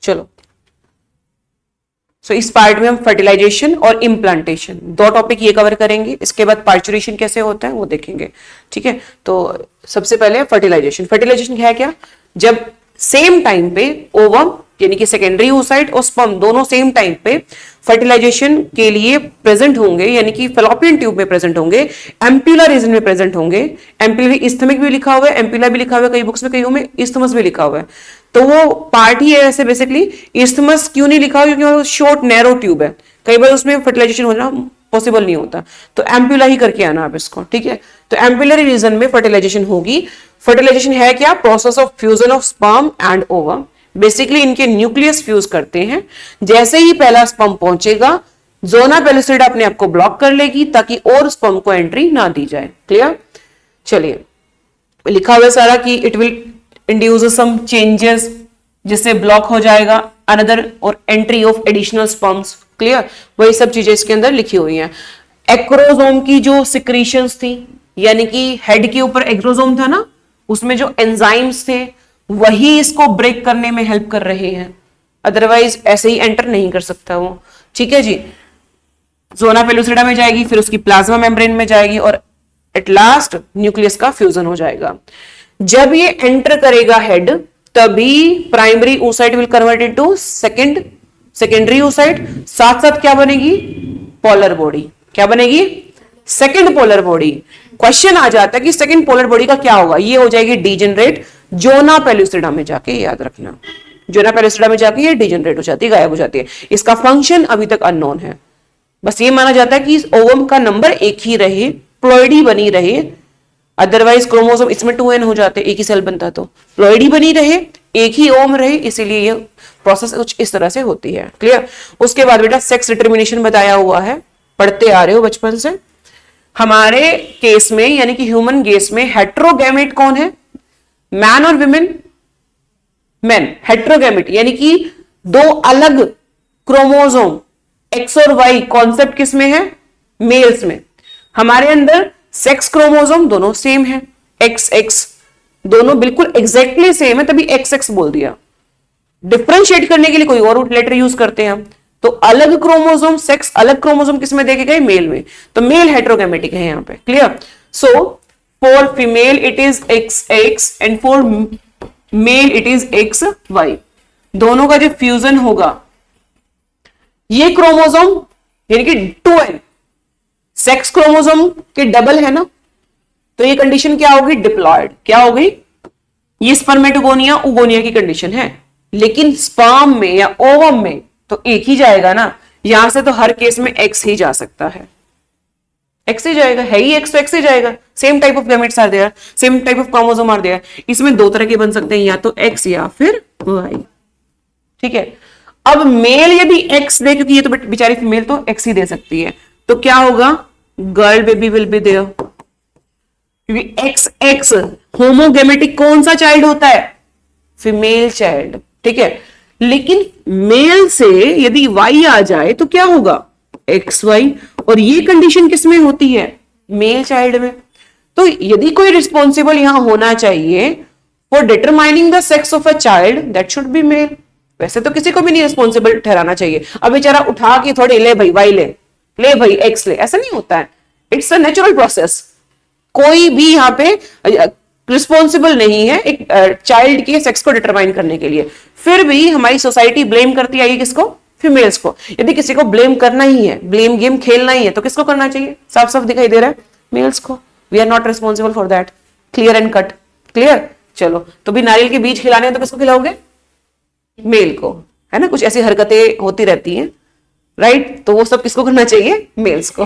चलो, इस पार्ट में हम फर्टिलाइजेशन और इम्प्लांटेशन दो टॉपिक ये कवर करेंगे, इसके बाद पार्चुरेशन कैसे होता है वो देखेंगे। ठीक है, तो सबसे पहले फर्टिलाइजेशन। फर्टिलाइजेशन है क्या? जब सेम टाइम पे ओवम यानी कि सेकेंडरी oocyte और स्पर्म दोनों सेम टाइम पे फर्टिलाइजेशन के लिए प्रेजेंट होंगे, यानी कि फेलोपियन ट्यूब में प्रेजेंट होंगे, एम्प्यूला रीजन में प्रेजेंट होंगे। एम्प्यूला इस्थमिक भी लिखा हुआ है, एम्प्यूला भी लिखा हुआ है कई बुक्स में, कईयों में इस्थमस भी लिखा हुआ है। तो वो पार्ट ही है ऐसे बेसिकली। इस्थमस क्यों नहीं लिखा हुआ? क्योंकि वो शॉर्ट नैरो ट्यूब है, कई बार उसमें फर्टिलाइजेशन होना पॉसिबल नहीं होता, तो एम्प्यूला ही करके आना आप इसको। ठीक है, तो एम्प्यूलरी रीजन में फर्टिलाइजेशन होगी। फर्टिलाइजेशन है क्या? Process of fusion of sperm and ovum. Basically इनके न्यूक्लियस फ्यूज करते हैं। जैसे ही पहला स्पर्म पहुंचेगा, जोना पेलुसिडा अपने आप को ब्लॉक कर लेगी ताकि और स्पर्म को एंट्री ना दी जाए। क्लियर? चलिए, लिखा हुआ है सारा कि it will induce some changes, जिससे ब्लॉक हो जाएगा अनदर और entry of additional sperms. Clear? वही सब चीजें इसके अंदर लिखी हुई हैं। एक्रोसोम की जो सिक्रीशंस थी, यानी कि हेड के ऊपर एक्रोसोम था ना, उसमें जो एंजाइम्स थे वही इसको ब्रेक करने में हेल्प कर रहे हैं, अदरवाइज ऐसे ही एंटर नहीं कर सकता वो। ठीक है जी, जोना पेलुसिडा में जाएगी, फिर उसकी प्लाज्मा मेम्ब्रेन में जाएगी और एट लास्ट न्यूक्लियस का फ्यूजन हो जाएगा। जब ये एंटर करेगा हेड, तभी primary oocyte will convert into secondary oocyte। साथ साथ क्या बनेगी? Polar body. क्या बनेगी? Second polar body. क्वेश्चन आ जाता है कि सेकेंड पोलर बॉडी का क्या होगा? ये हो जाएगी डीजेनरेट जोना पेलुसिडा में जाके, याद रखना, जोना पेलुसिडा में जाके ये डीजेनरेट हो जाती है, गायब हो जाती है। इसका फंक्शन अभी तक अननोन है। बस ये माना जाता है कि इस ओवम का नंबर एक ही रहे, प्लॉइडी बनी रहे, अदरवाइज क्रोमोसोम इसमें 2n हो जाते, एक ही सेल बनता, तो प्लॉइडी बनी रहे, एक ही ओम रहे, इसीलिए ये प्रोसेस कुछ इस तरह से होती है। क्लियर? उसके बाद बेटा सेक्स डिटर्मिनेशन बताया हुआ है, पढ़ते आ रहे हो बचपन से। हमारे केस में यानी कि ह्यूमन केस में हेट्रोगैमेट कौन है? मैन और विमेन? मैन। हेट्रोगैमेट यानी कि दो अलग क्रोमोसोम एक्स और वाई कॉन्सेप्ट किस में है? मेल्स में। हमारे अंदर सेक्स क्रोमोसोम दोनों सेम है, एक्स एक्स, दोनों बिल्कुल एग्जैक्टली सेम है, तभी एक्स एक्स बोल दिया। डिफरेंशिएट करने के लिए कोई और लेटर यूज करते हैं हम, तो अलग क्रोमोसोम सेक्स अलग क्रोमोसोम किस में देखे गए? मेल में, तो मेल हेट्रोगैमेटिक है यहां पे। Clear? So for female it is X X and for male it is X Y. दोनों का जो फ्यूजन होगा, ये क्रोमोसोम यानी कि 2n सेक्स क्रोमोसोम के डबल है ना, तो ये कंडीशन क्या होगी? डिप्लॉयड। क्या हो गई? ये स्पर्मेटोगोनिया ओगोनिया की कंडीशन है, लेकिन स्पर्म में या ओवम में तो एक ही जाएगा ना, यहां से तो हर केस में एक्स ही जा सकता है, एक्स ही जाएगा, है ही एक्स तो एक्स ही जाएगा। Same type of gametes are there, same type of chromosome are there. इसमें दो तरह के बन सकते हैं, या तो एक्स या फिर वाई। ठीक है, अब मेल यदि एक्स दे, क्योंकि ये तो बेचारी फीमेल तो एक्स ही दे सकती है, तो क्या होगा? Girl baby will be there, क्योंकि एक्स एक्स होमोगेमेटिक कौन सा चाइल्ड होता है? Female child. ठीक है, लेकिन मेल से यदि वाई आ जाए तो क्या होगा? एक्स वाई, और ये कंडीशन किसमें होती है? मेल चाइल्ड में। तो यदि कोई रिस्पॉन्सिबल यहां होना चाहिए for determining the sex of a child, that should be male. वैसे तो किसी को भी नहीं रिस्पॉन्सिबल ठहराना चाहिए। अब बेचारा उठा के थोड़े ले भाई वाई ले भाई एक्स ले, ऐसा नहीं होता है। It's a natural process. कोई भी यहां पे रिस्पॉन्सिबल नहीं है एक चाइल्ड के सेक्स को डिटरमाइन करने के लिए। फिर भी हमारी सोसाइटी ब्लेम करती आई किसको? फीमेल्स को। यदि किसी को ब्लेम करना ही है, ब्लेम गेम खेलना ही है, तो किसको करना चाहिए? साफ साफ दिखाई दे रहा है, मेल्स को। We are not responsible for that. Clear and cut? Clear? चलो, तो भी नारियल के बीज खिलाने हैं तो किसको खिलाओगे? मेल को, है ना। कुछ ऐसी हरकतें होती रहती हैं, राइट? तो वो सब किसको करना चाहिए? मेल्स को,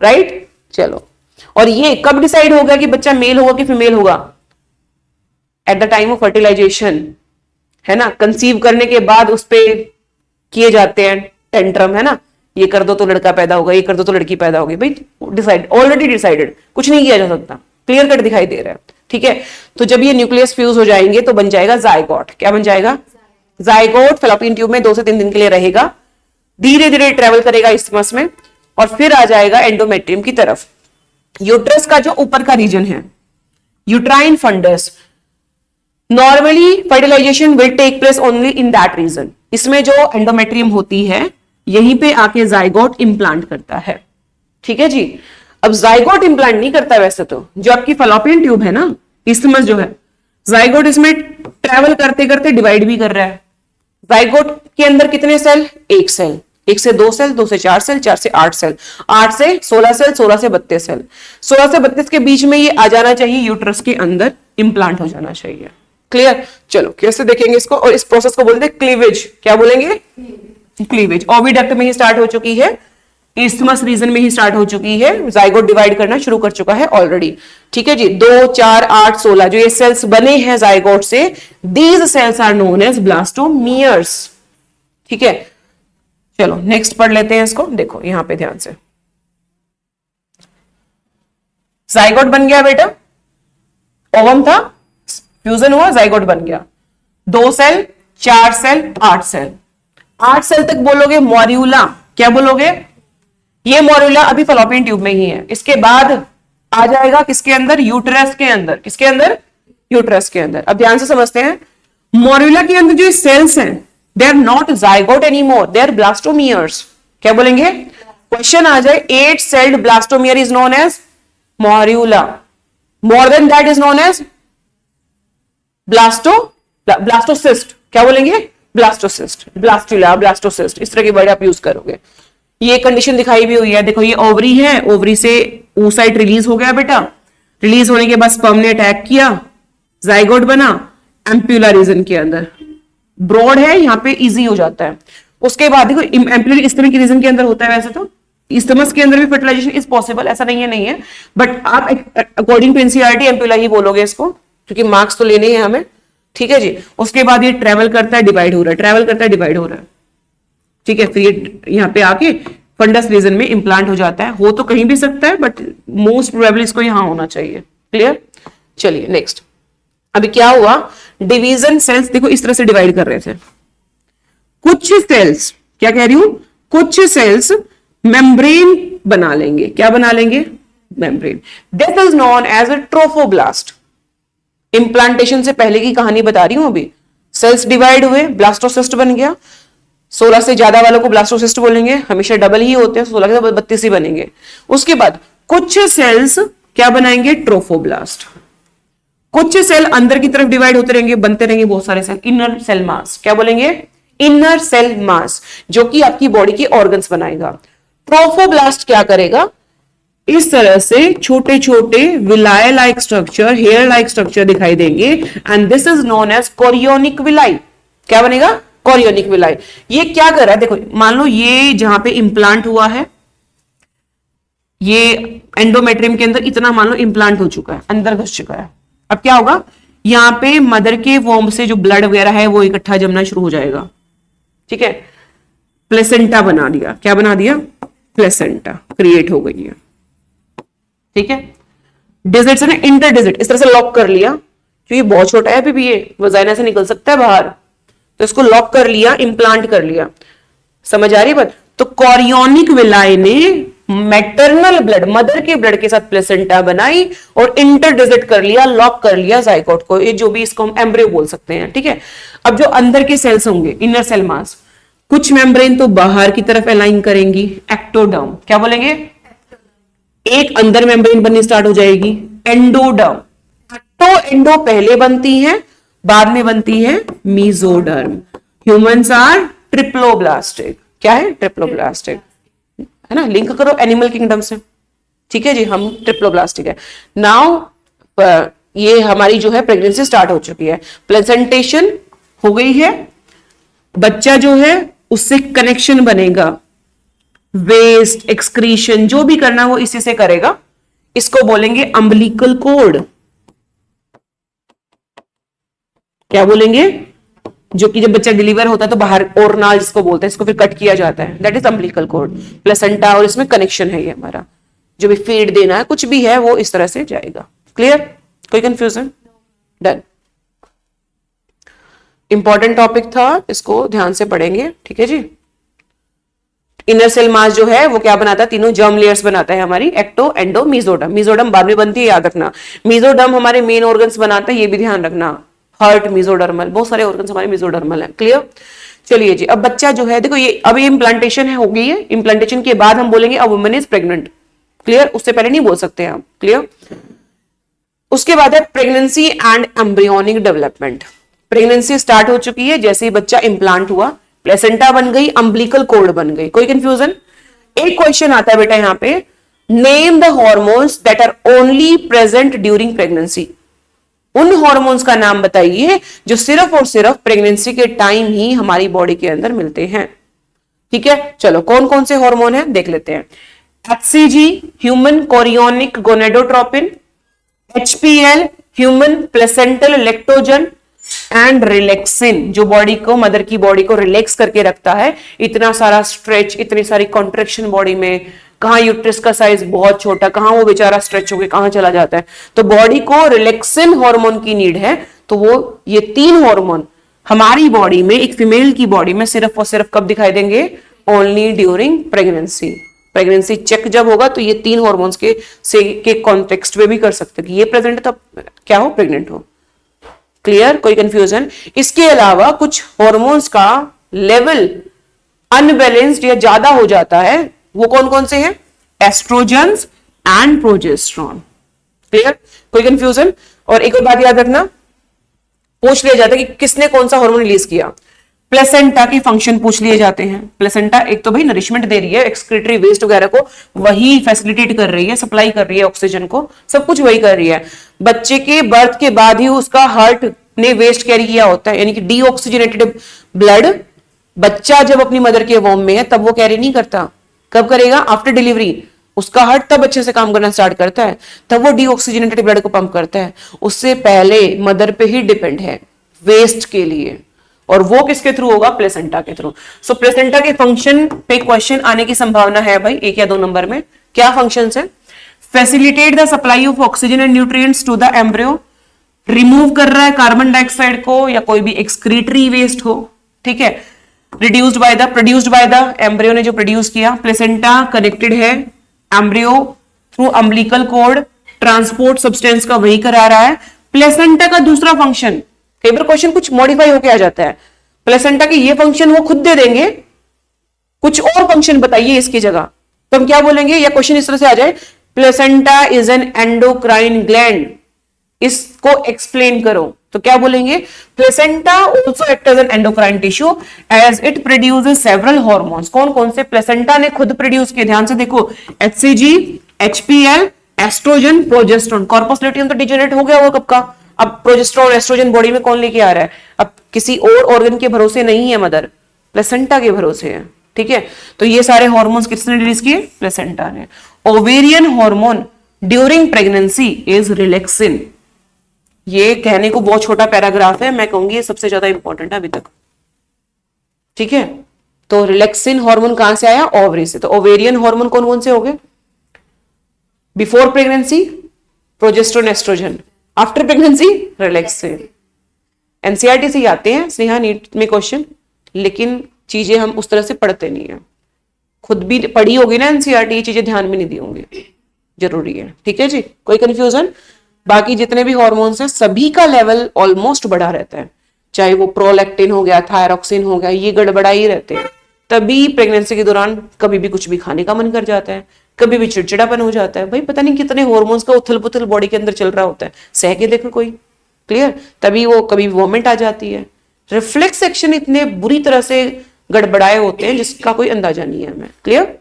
राइट? चलो, और ये कब डिसाइड होगा कि बच्चा मेल होगा कि फीमेल होगा? At the time of fertilization, है ना। कंसीव करने के बाद उस पर किए जाते हैं टेंट्रम, है ना, ये कर दो तो लड़का पैदा होगा, ये कर दो तो लड़की पैदा होगी। भाई डिसाइड, ऑलरेडी डिसाइडेड, कुछ नहीं किया जा सकता। क्लियर कट दिखाई दे रहा है? ठीक है, तो जब ये न्यूक्लियस फ्यूज हो जाएंगे तो बन जाएगा जायगोट। क्या बन जाएगा? जायगोट फेलोपियन ट्यूब में 2 से 3 दिन के लिए रहेगा, धीरे धीरे ट्रेवल करेगा इस्थमस में, और फिर आ जाएगा एंडोमेट्रियम की तरफ। यूट्रस का जो ऊपर का रीजन है, uterine fundus, normally fertilization will take place only in that region. इसमें जो एंडोमेट्रियम होती है यहीं पे आके जाइगोट इंप्लांट करता है। ठीक है जी। अब जाइगोट इंप्लांट नहीं करता वैसे तो, जो आपकी फैलोपियन ट्यूब है ना, इस्थमस जो है, जाइगोट इसमें ट्रेवल करते करते डिवाइड भी कर रहा है। जाइगोट के अंदर कितने सेल? एक सेल, एक से दो सेल, दो से चार सेल, चार से आठ सेल, आठ से 16 सेल, 16 से 32 सेल, 16 से 32 के बीच में ये आ जाना चाहिए, यूट्रस के अंदर इंप्लांट हो जाना चाहिए। क्लियर? चलो कैसे देखेंगे इसको, और इस प्रोसेस को बोलते हैं क्लीवेज। क्या बोलेंगे? क्लीवेज। ओविडक्ट में ही स्टार्ट हो चुकी है, इस्थमस रीजन में ही स्टार्ट हो चुकी है, जाइगोट डिवाइड करना शुरू कर चुका है ऑलरेडी। ठीक है जी। 2, 4, 8, 16 जो ये सेल्स बने हैं जाइगोट से, these cells are known as blastomeres. ठीक है, चलो नेक्स्ट पढ़ लेते हैं इसको। देखो यहां पे ध्यान से, जाइगोट बन गया बेटा, ओवम था, फ्यूजन हुआ, जाइगोट बन गया। 2 सेल, 4 सेल, 8 सेल, 8 सेल तक बोलोगे मॉर्यूला। क्या बोलोगे? ये मॉर्यूला अभी फैलोपियन ट्यूब में ही है। इसके बाद आ जाएगा किसके अंदर? यूट्रस के अंदर। किसके अंदर? यूट्रस के अंदर। अब ध्यान से समझते हैं, मॉर्यूला के अंदर जो सेल्स हैं, they are not zygote anymore, they are blastomeres. क्या बोलेंगे? क्वेश्चन आ जाए, 8 celled blastomere is known as morula, more than that is known as blastocyst. क्या बोलेंगे? ब्लास्टोसिस्ट, ब्लास्टुला, ब्लास्टोसिस्ट, इस तरह के वर्ड आप यूज करोगे। ये कंडीशन दिखाई भी हुई है। देखो ये ओवरी है, ओवरी से oocyte रिलीज हो गया बेटा, रिलीज होने के बाद स्पर्म ने अटैक किया, जाइगोट बना, एम्प्यूला रीजन के अंदर, ब्रॉड है यहां पे इजी हो जाता है। उसके बाद देखो एम्प्यूलर इस्थमिक के रीजन के अंदर होता है, वैसे तो इस्थमस के अंदर भी फर्टिलाइजेशन इज पॉसिबल, ऐसा नहीं है, बट आप अकॉर्डिंग टू एनसीईआरटी एम्प्यूला ही बोलोगे इसको, क्योंकि मार्क्स तो लेने हैं हमें। ठीक है जी। उसके बाद ये ट्रेवल करता है, डिवाइड हो रहा है, ट्रेवल करता है, डिवाइड हो रहा है। ठीक है, फिर ये यहाँ पे आके फंडस रीजन में इंप्लांट हो जाता है। हो तो कहीं भी सकता है, बट मोस्ट प्रोबेबली इसको यहां होना चाहिए। क्लियर? चलिए नेक्स्ट। अभी क्या हुआ, डिवीजन सेल्स देखो इस तरह से डिवाइड कर रहे थे। कुछ सेल्स, क्या कह रही हूं, कुछ सेल्स मेम्ब्रेन बना लेंगे। क्या बना लेंगे? Membrane. This is known as a trophoblast. Implantation से पहले की कहानी बता रही हूं अभी। सेल्स डिवाइड हुए, ब्लास्टोसिस्ट बन गया। 16 से ज्यादा वालों को ब्लास्टोसिस्ट बोलेंगे, हमेशा डबल ही होते हैं, 16 के 32 ही बनेंगे। उसके बाद कुछ सेल्स क्या बनाएंगे? ट्रोफोब्लास्ट। कुछ सेल अंदर की तरफ डिवाइड होते रहेंगे, बनते रहेंगे बहुत सारे सेल, इनर सेल मास। क्या बोलेंगे? इनर सेल मास, जो कि आपकी बॉडी के ऑर्गन्स बनाएगा। ट्रोफोब्लास्ट क्या करेगा? इस तरह से छोटे छोटे villi like structure, hair like structure दिखाई देंगे, and this is known as chorionic villi. क्या बनेगा? Chorionic villi. ये क्या कर रहा है? देखो मान लो ये जहां पे इंप्लांट हुआ है, ये एंडोमेट्रियम के अंदर इतना मान लो इंप्लांट हो चुका है, अंदर घुस चुका है। अब क्या होगा, यहां पे मदर के वोम से जो ब्लड वगैरह है वो इकट्ठा जमना शुरू हो जाएगा। ठीक है, प्लेसेंटा बना दिया। क्या बना दिया? प्लेसेंटा क्रिएट हो गई है। ठीक है, डिजिट से ना इंटर डिजिट इस तरह से लॉक कर लिया, क्योंकि बहुत छोटा है अभी भी, ये वजाइना से निकल सकता है बाहर, तो इसको लॉक कर लिया, इंप्लांट कर लिया। समझ आ रही बात? तो कोरियोनिक विलाई ने मैटरनल ब्लड, मदर के ब्लड के साथ प्लेसेंटा बनाई और इंटर डिजिट कर लिया, लॉक कर लिया जाइगोट को। ये जो भी इसको हम एम्ब्रियो बोल सकते हैं। ठीक है, अब जो अंदर के सेल्स होंगे, इनर सेल मास, कुछ मेम्ब्रेन तो बाहर की तरफ अलाइन करेंगी, एक्टोडर्म। क्या बोलेंगे? एक अंदर मेम्ब्रेन बननी स्टार्ट हो जाएगी, एंडोडर्म। तो एंडो पहले बनती है, बाद में बनती है मीजोडर्म। Humans are triploblastic. क्या है? ट्रिप्लोब्लास्टिक, है ना, लिंक करो एनिमल किंगडम से। ठीक है जी, हम ट्रिप्लोब्लास्टिक है। नाउ ये हमारी जो है प्रेगनेंसी स्टार्ट हो चुकी है, प्लेसेंटेशन हो गई है, बच्चा जो है उससे कनेक्शन बनेगा, वेस्ट एक्सक्रीशन जो भी करना वो इसी से करेगा। इसको बोलेंगे अम्बिलिकल कोर्ड। क्या बोलेंगे? जो कि जब बच्चा डिलीवर होता है तो बाहर ओरनाल जिसको बोलते हैं, इसको फिर कट किया जाता है, that is umbilical cord. Placenta और इसमें कनेक्शन है, ये हमारा जो भी फीड देना है कुछ भी है वो इस तरह से जाएगा। क्लियर? कोई कंफ्यूजन? डन। इंपॉर्टेंट टॉपिक था, इसको ध्यान से पढ़ेंगे। ठीक है जी। इनर सेल मास जो है वो क्या बनाता है? तीनों जर्म लेयर्स बनाता है हमारी, एक्टो, एंडो, मीजोडर्म। मीजोडर्म बाद में बनती है, याद रखना। मीजोडर्म हमारे मेन ऑर्गन्स बनाता है, ये भी ध्यान रखना। हार्ट मीजोडर्मल, बहुत सारे ऑर्गन्स हमारे मीजोडर्मल है। क्लियर? चलिए जी, अब बच्चा जो है देखो, ये अब ये इम्प्लांटेशन है, हो गई है। इम्प्लांटेशन के बाद हम बोलेंगे a woman is pregnant. Clear? उससे पहले नहीं बोल सकते हम। क्लियर? उसके बाद है pregnancy and embryonic development. Pregnancy start हो चुकी है, जैसे ही बच्चा इम्प्लांट हुआ, प्लेसेंटा बन गई, अम्बिलिकल कॉर्ड बन गई। कोई कंफ्यूजन? एक क्वेश्चन आता है बेटा यहां पे, name the hormones that are only present during pregnancy. उन हॉर्मोन्स का नाम बताइए जो सिर्फ और सिर्फ प्रेगनेंसी के टाइम ही हमारी बॉडी के अंदर मिलते हैं। ठीक है, चलो कौन कौन से हार्मोन है देख लेते हैं। HCG human chorionic gonadotropin, HPL human placental lactogen and relaxin, जो बॉडी को, मदर की बॉडी को रिलैक्स करके रखता है। इतना सारा स्ट्रेच, इतनी सारी कॉन्ट्रेक्शन बॉडी में, कहां यूट्रस का साइज बहुत छोटा, कहां वो बेचारा स्ट्रेच होकर कहां चला जाता है, तो बॉडी को रिलैक्सिन हार्मोन की नीड है। तो वो ये तीन हार्मोन हमारी बॉडी में, एक फीमेल की बॉडी में सिर्फ और सिर्फ कब दिखाई देंगे? Only during pregnancy. Pregnancy check जब होगा तो ये तीन हार्मोन्स के कॉन्टेक्स्ट में भी कर सकते हैं कि ये प्रेजेंट है तब क्या हो? प्रेग्नेंट हो। क्लियर? कोई कंफ्यूजन? इसके अलावा कुछ हार्मोन्स का लेवल अनबैलेंस्ड या ज्यादा हो जाता है, वो कौन कौन से हैं? Estrogens and progesterone. क्लियर? कोई कंफ्यूजन? और एक और बात याद रखना, पूछ लिया जाता है कि किसने कौन सा हार्मोन रिलीज किया। प्लेसेंटा के फंक्शन पूछ लिए जाते हैं। प्लेसेंटा एक तो भाई नरिशमेंट दे रही है, एक्सक्रीटरी वेस्ट वगैरह को वही फैसिलिटेट कर रही है, सप्लाई कर रही है, ऑक्सीजन को सब कुछ वही कर रही है। बच्चे के बर्थ के बाद ही उसका हार्ट ने वेस्ट कैरी किया होता है, यानी कि डीऑक्सीजनेटेड ब्लड बच्चा जब अपनी मदर के वॉर्म में है तब वो कैरी नहीं करता। कब करेगा? After delivery. उसका हार्ट तब अच्छे से काम करना स्टार्ट करता है, तब वो डीऑक्सीजनेटेड ब्लड को पंप करता है। उससे पहले मदर पे ही डिपेंड है वेस्ट के लिए, और वो किसके थ्रू होगा? प्लेसेंटा के थ्रू। सो प्लेसेंटा के फंक्शन पे क्वेश्चन आने की संभावना है भाई 1 या 2 नंबर में। क्या फंक्शंस है? Facilitate the supply of oxygen and nutrients to the embryo, remove कर रहा है कार्बन डाइऑक्साइड को या कोई भी एक्सक्रीटरी वेस्ट हो। ठीक है, प्रोड्यूस्ड बाय द एम्ब्रियो ने जो प्रोड्यूस किया। प्लेसेंटा कनेक्टेड है embryo through umbilical cord, transport substance का वही करा रहा है। प्लेसेंटा का दूसरा फंक्शन, कई बार क्वेश्चन कुछ मॉडिफाई होके आ जाता है, प्लेसेंटा के ये फंक्शन वो खुद दे देंगे, कुछ और फंक्शन बताइए इसकी जगह, तो हम क्या बोलेंगे? या क्वेश्चन इस तरह से आ जाए, placenta is an endocrine gland, इसको एक्सप्लेन करो, तो क्या बोलेंगे? Placenta also act as an endocrine tissue as it produces several hormones. कौन कौन से प्लेसेंटा ने खुद प्रोड्यूस किए? ध्यान से देखो, HCG, HPL, estrogen, progesterone. Corpus luteum तो डिजेनरेट हो गया वो कब का, अब प्रोजेस्टेरोन एस्ट्रोजन बॉडी में कौन लेके आ रहा है? अब किसी और ऑर्गन के भरोसे नहीं है मदर, प्लेसेंटा के भरोसे है। ठीक है, तो ये सारे हार्मोन्स किसने रिलीज किए? प्लेसेंटा ने। Ovarian hormone during pregnancy is relaxin. ये कहने को बहुत छोटा पैराग्राफ है, मैं कहूंगी ये सबसे ज्यादा इंपॉर्टेंट है अभी तक। ठीक है, तो रिलैक्सिन हार्मोन कहां से आया? ओवरी से। तो ओवेरियन हार्मोन कौन कौन से हो गए? Before pregnancy progesterone estrogen, after pregnancy relaxin. NCERT से आते हैं स्नेहा नीट में क्वेश्चन, लेकिन चीजें हम उस तरह से पढ़ते नहीं है। खुद भी पढ़ी होगी ना एनसीईआरटी, ये चीजें ध्यान में नहीं दी होंगी, जरूरी है। ठीक है जी, कोई कंफ्यूजन? बाकी जितने भी हार्मोन्स हैं सभी का लेवल ऑलमोस्ट बढ़ा रहता है, चाहे वो प्रोलैक्टिन हो गया, थायरॉक्सिन हो गया, ये गड़बड़ा ही रहते हैं। तभी प्रेगनेंसी के दौरान कभी भी कुछ भी खाने का मन कर जाता है, कभी भी चिड़चिड़ापन हो जाता है। भाई पता नहीं कितने हार्मोन्स का उथल पुथल बॉडी के अंदर चल रहा होता है, सह के देखो कोई। क्लियर? तभी वो कभी वॉमिट आ जाती है। रिफ्लेक्स एक्शन इतने बुरी तरह से गड़बड़ाए होते हैं जिसका कोई अंदाजा नहीं है हमें। क्लियर?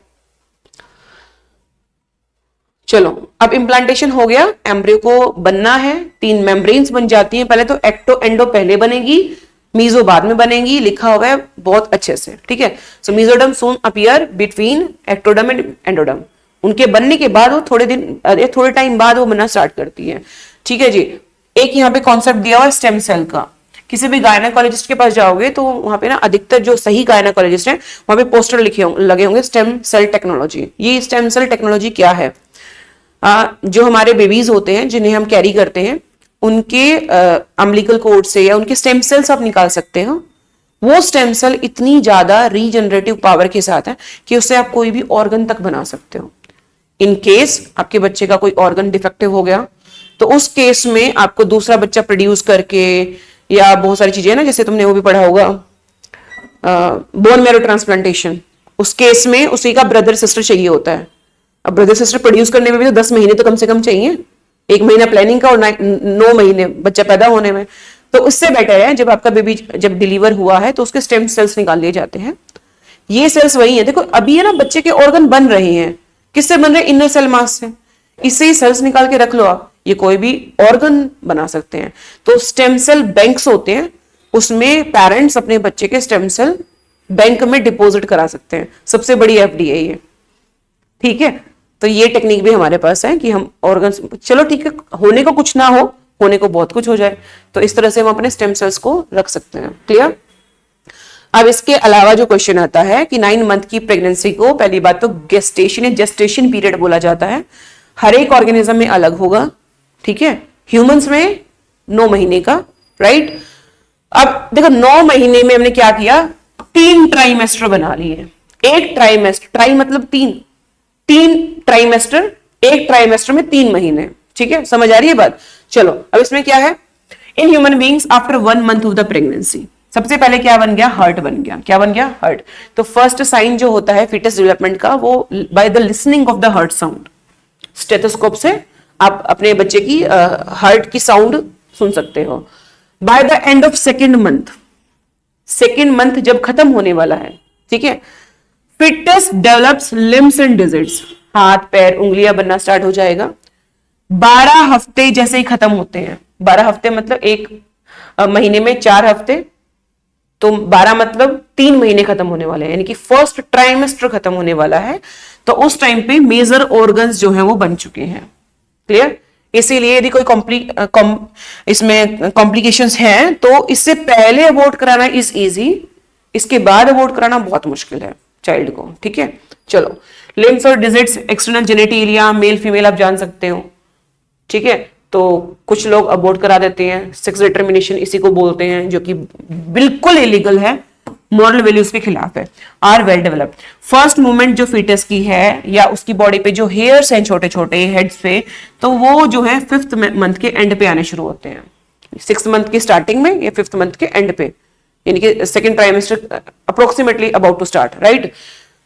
चलो, अब इम्प्लांटेशन हो गया, एम्ब्रियो को बनना है, 3 मेम्ब्रेन्स बन जाती हैं। पहले तो एक्टो एंडो पहले बनेगी, मीजो बाद में बनेगी, लिखा हुआ है बहुत अच्छे से। ठीक है, so mesoderm soon appear between ectoderm and endoderm. उनके बनने के बाद वो थोड़े टाइम बाद वो बनना स्टार्ट करती है। ठीक है जी, एक यहाँ पे कॉन्सेप्ट दिया हुआ है स्टेम सेल का। किसी भी गायनाकोलॉजिस्ट के पास जाओगे तो वहां पे ना अधिकतर जो सही गायनाकोलॉजिस्ट हैं वहां पे पोस्टर लगे होंगे स्टेम सेल टेक्नोलॉजी। ये स्टेम सेल टेक्नोलॉजी क्या है? जो हमारे बेबीज होते हैं जिन्हें हम कैरी करते हैं, उनके अम्बिलिकल कॉर्ड से या उनके स्टेम सेल्स आप निकाल सकते हो। वो स्टेम सेल इतनी ज्यादा रीजनरेटिव पावर के साथ है कि उससे आप कोई भी ऑर्गन तक बना सकते हो। इन केस आपके बच्चे का कोई ऑर्गन डिफेक्टिव हो गया तो उस केस में आपको दूसरा बच्चा प्रोड्यूस करके, या बहुत सारी चीजें ना, जैसे तुमने वो भी पढ़ा होगा बोन मैरो ट्रांसप्लांटेशन, उस केस में उसी का ब्रदर सिस्टर चाहिए होता है। अब ब्रदर सिस्टर प्रोड्यूस करने में भी तो 10 महीने तो कम से कम चाहिए, 1 महीना प्लानिंग का और 9 महीने बच्चा पैदा होने में। तो उससे बेटर है जब आपका बेबी जब डिलीवर हुआ है तो उसके स्टेम सेल्स निकाल लिए जाते हैं। ये सेल्स वही है, देखो अभी है ना बच्चे के ऑर्गन बन रहे हैं, किससे बन रहे हैं? इनर सेल मास से। इससे ही सेल्स निकाल के रख लो आप, ये कोई भी ऑर्गन बना सकते हैं। तो स्टेम सेल बैंक्स होते हैं, उसमें पेरेंट्स अपने बच्चे के स्टेम सेल बैंक में डिपॉजिट करा सकते हैं। सबसे बड़ी एफडी है ये, ठीक है। तो ये टेक्निक भी हमारे पास है कि हम ऑर्गन, चलो ठीक है, होने को कुछ ना हो, होने को बहुत कुछ हो जाए, तो इस तरह से हम अपने स्टेम सेल्स को रख सकते हैं। क्लियर? अब इसके अलावा जो क्वेश्चन आता है कि 9 मंथ की प्रेगनेंसी को पहली बात तो गेस्टेशन या जेस्टेशन पीरियड बोला जाता है, हर एक ऑर्गेनिज्म में अलग होगा, ठीक है। ह्यूमंस में 9 महीने का, राइट। अब देखो 9 महीने में हमने क्या किया, 3 ट्राइमेस्टर बना लिए। एक ट्राइमेस्टर, ट्राई मतलब 3 ट्राइमेस्टर, एक ट्राइमेस्टर में 3 महीने, ठीक है। समझ आ रही है बात? चलो अब इसमें क्या है, in human beings after 1 month of the pregnancy, सबसे पहले क्या बन गया, हार्ट बन गया। क्या बन गया? हार्ट। तो फर्स्ट साइन जो होता है फीटस डेवलपमेंट का, वो by the listening of the heart sound. Stethoscope से आप अपने बच्चे की हार्ट की साउंड सुन सकते हो। By the end of second month जब खत्म होने वाला है, ठीक है, foetus develops limbs and digits, हाथ पैर उंगलियां बनना स्टार्ट हो जाएगा। 12 हफ्ते जैसे ही खत्म होते हैं, 12 हफ्ते मतलब एक महीने में 4 हफ्ते, तो 12 मतलब 3 महीने खत्म होने वाले हैं, यानी कि फर्स्ट ट्राइमेस्टर खत्म होने वाला है। तो उस टाइम पे मेजर ऑर्गन्स जो है वो बन चुके हैं। क्लियर? इसीलिए यदि कोई इसमें कॉम्प्लिकेशंस हैं तो इससे पहले अबॉर्ट कराना इज इजी, इसके बाद अबॉर्ट कराना बहुत मुश्किल है चाइल्ड को, ठीक है। चलो, लिम्स और digits, external genitalia, male female आप जान सकते हो, ठीक है। तो कुछ लोग अबॉर्ट करा देते हैं, सेक्स डिटर्मिनेशन इसी को बोलते हैं, जो कि बिल्कुल इलीगल है, मॉरल वैल्यूज के खिलाफ है। Are well developed, first movement जो फीटस की है या उसकी बॉडी पे जो हेयर्स हैं छोटे छोटे हेड्स पे, तो वो जो है 5th मंथ के एंड पे आने शुरू होते हैं, 6th मंथ की स्टार्टिंग में या 5th मंथ के एंड पे, यानी कि second trimester approximately about to start, right.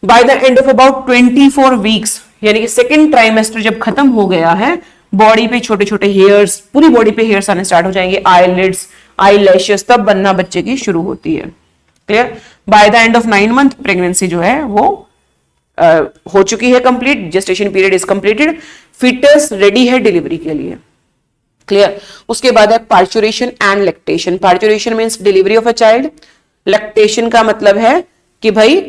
By the end of about 24 weeks, यानी कि सेकेंड ट्राइमेस्टर जब खत्म हो गया है, बॉडी पे छोटे छोटे हेयर्स, पूरी बॉडी पे हेयर्स आने स्टार्ट हो जाएंगे, आईलिड्स, आई लैशेस तब बनना बच्चे की शुरू होती है। Clear? By the end of 9 month pregnancy जो है वो हो चुकी है complete, gestation period is completed, foetus ready है डिलीवरी के लिए। क्लियर? उसके बाद है parturition and lactation. Parturition means delivery of a child, lactation का मतलब है कि भाई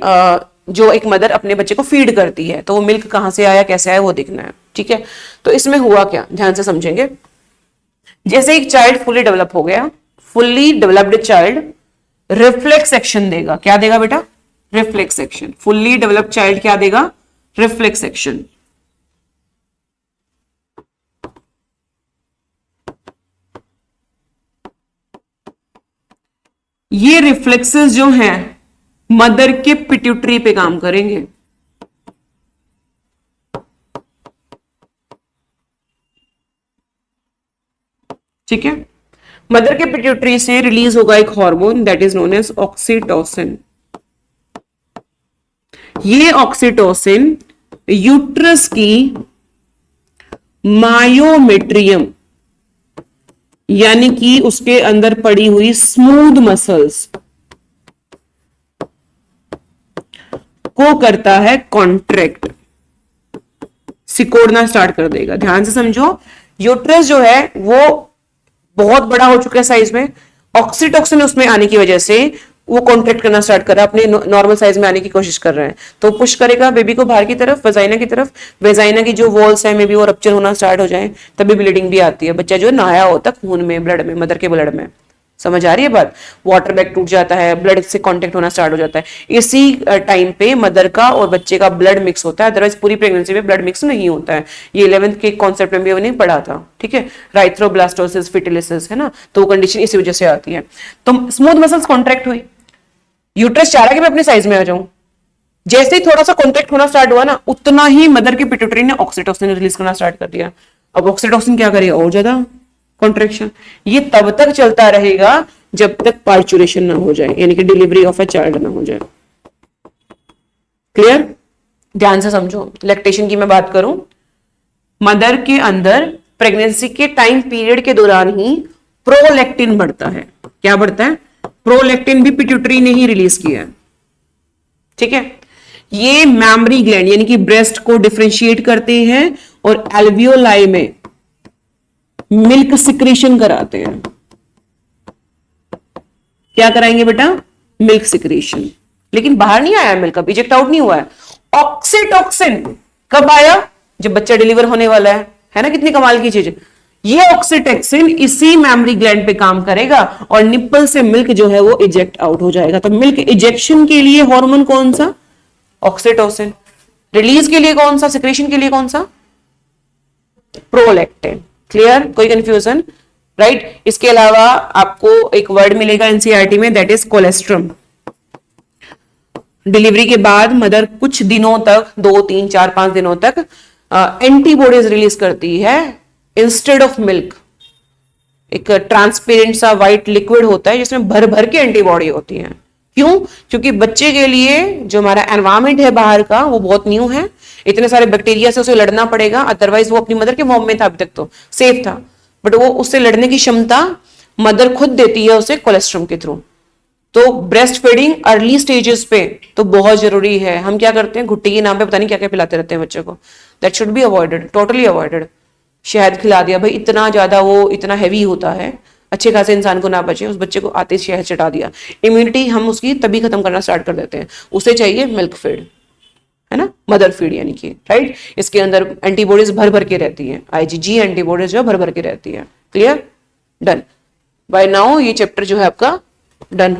जो एक मदर अपने बच्चे को फीड करती है, तो वो मिल्क कहां से आया कैसे आया वो देखना है, ठीक है। तो इसमें हुआ क्या, ध्यान से समझेंगे। जैसे एक चाइल्ड फुली डेवलप हो गया, fully developed child reflex action देगा। क्या देगा बेटा? Reflex action. Fully developed child क्या देगा? Reflex action. ये रिफ्लेक्सेस जो हैं मदर के पिट्यूटरी पे काम करेंगे, ठीक है। मदर के पिट्यूटरी से रिलीज होगा एक hormone that is known as oxytocin. ये ऑक्सीटोसिन यूट्रस की मायोमेट्रियम यानी कि उसके अंदर पड़ी हुई स्मूथ मसल्स को करता है कॉन्ट्रैक्ट, सिकोड़ना स्टार्ट कर देगा। ध्यान से समझो, यूट्रस जो है वो बहुत बड़ा हो चुका है साइज में, ऑक्सीटोसिन उसमें आने की वजह से वो कॉन्ट्रैक्ट करना स्टार्ट कर रहा है, अपने नॉर्मल साइज में आने की कोशिश कर रहे हैं, तो पुश करेगा बेबी को बाहर की तरफ, वेजाइना की तरफ। वेजाइना की जो वॉल्स है मे बी वो रप्चर होना स्टार्ट हो जाए, तभी ब्लीडिंग भी आती है। बच्चा जो नहाया होता है खून में, ब्लड में, मदर के ब्लड में, समझ आ रही है बात। वाटर बैग टूट जाता है, ब्लड से कांटेक्ट होना स्टार्ट हो जाता है। इसी टाइम पे मदर का और बच्चे का ब्लड मिक्स होता है, अदरवाइज पूरी प्रेगनेंसी में ब्लड मिक्स नहीं होता है। ये 11th के कॉन्सेप्ट में भी हमने पढ़ा था, ठीक है। राइथ्रोब्लास्टोसिस, फिटिलिसिस, है ना, तो वो कंडीशन इसी वजह से आती है। तो स्मूथ मसल्स कॉन्ट्रैक्ट हुई, यूट्रस चाह रहा कि मैं अपने साइज में आ जाऊं। जैसे ही थोड़ा सा कॉन्ट्रैक्ट होना स्टार्ट हुआ ना, उतना ही मदर की पिट्यूटरी ने ऑक्सीटोसिन रिलीज करना स्टार्ट कर दिया। अब ऑक्सीटोसिन क्या करेगा? और ज्यादा कॉन्ट्रैक्शन। ये तब तक चलता रहेगा जब तक पार्चुरेशन ना हो जाए, यानी कि डिलीवरी ऑफ अ चाइल्ड ना हो जाए। क्लियर? ध्यान से समझो। लैक्टेशन की मैं बात करूं, मदर के अंदर प्रेगनेंसी के टाइम पीरियड के दौरान ही प्रोलैक्टिन बढ़ता है। क्या बढ़ता है? प्रोलैक्टिन भी पिट्यूटरी ने ही रिलीज किया है। ठीक है, ये मैमरी ग्लैंड यानी कि ब्रेस्ट को डिफरेंशिएट करते हैं और एल्वियोलाई में मिल्क सिक्रीशन कराते हैं। क्या कराएंगे बेटा? Milk secretion. लेकिन बाहर नहीं आया मिल्क, अब इजेक्ट आउट नहीं हुआ है। ऑक्सीटोक्सिन कब आया? जब बच्चा डिलीवर होने वाला है ना? कितनी कमाल की चीज है ये। ऑक्सीटोक्सिन इसी मेमोरी ग्लैंड पे काम करेगा और निप्पल से मिल्क जो है वो इजेक्ट आउट हो जाएगा। तो मिल्क इजेक्शन के लिए हार्मोन कौन सा? ऑक्सीटोसिन। रिलीज के लिए कौन सा? सिक्रेशन के लिए कौन सा? प्रोलैक्टिन। क्लियर? कोई कंफ्यूजन? राइट। इसके अलावा आपको एक वर्ड मिलेगा एनसीईआरटी में, दैट इज कोलेस्ट्रम। डिलीवरी के बाद मदर कुछ दिनों तक, 2, 3, 4, 5 दिनों तक एंटीबॉडीज रिलीज करती है इंस्टेड ऑफ मिल्क। एक ट्रांसपेरेंट सा व्हाइट लिक्विड होता है जिसमें भर भर के एंटीबॉडी होती है। क्यों? क्योंकि बच्चे के लिए जो हमारा एनवायरमेंट है बाहर का वो बहुत न्यू है, इतने सारे बैक्टीरिया से उसे लड़ना पड़ेगा। अदरवाइज वो अपनी मदर के मोम में था, अभी तक तो सेफ था, बट वो उससे लड़ने की क्षमता मदर खुद देती है उसे कोलेस्ट्रम के थ्रू। तो ब्रेस्ट फीडिंग अर्ली स्टेजेस पे तो बहुत जरूरी है। हम क्या करते हैं, घुट्टी के नाम पे पता नहीं क्या क्या पिलाते रहते हैं बच्चे को। That should be avoided, totally avoided. शहद खिला दिया भाई, इतना ज्यादा वो इतना हैवी होता है, अच्छे खासे इंसान को ना बचे, उस बच्चे को आते शहद चटा दिया, इम्यूनिटी हम उसकी तभी खत्म करना स्टार्ट कर देते हैं। उसे चाहिए मिल्क फीड, है ना, मदर फीड यानी कि, राइट। इसके अंदर एंटीबॉडीज भर भर के रहती है, आईजीजी एंटीबॉडीज जो भर भर के रहती है। क्लियर? डन। बाय नाउ ये चैप्टर जो है आपका डन